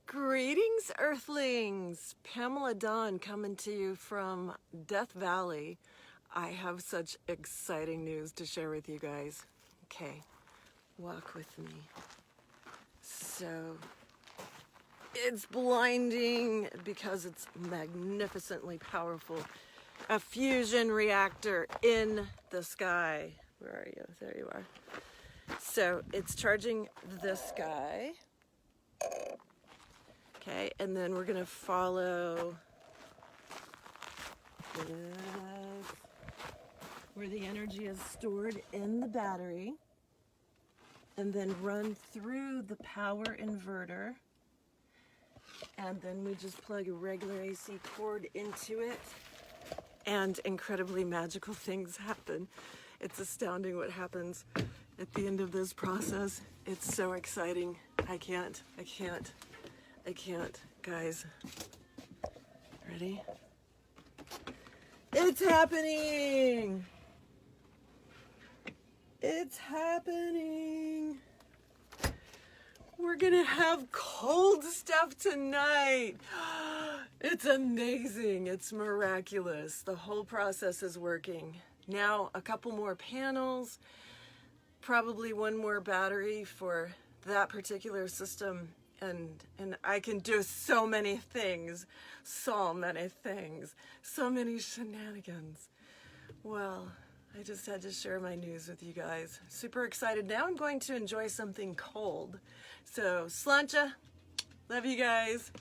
Greetings, Earthlings! Pamela Dawn coming to you from Death Valley. I have such exciting news to share with you guys. Okay, walk with me. So, it's blinding because it's magnificently powerful. A fusion reactor in the sky. Where are you? There you are. So, it's charging this guy. Okay, and then we're going to follow this, where the energy is stored in the battery, and then run through the power inverter, and then we just plug a regular AC cord into it, and incredibly magical things happen. It's astounding what happens at the end of this process. It's so exciting. I can't. Guys. Ready? It's happening! It's happening! We're gonna have cold stuff tonight! It's amazing. It's miraculous. The whole process is working. Now, a couple more panels, probably one more battery for that particular system. And I can do so many things, so many shenanigans. Well, I just had to share my news with you guys. Super excited. Now I'm going to enjoy something cold. So, sláinte. Love you guys.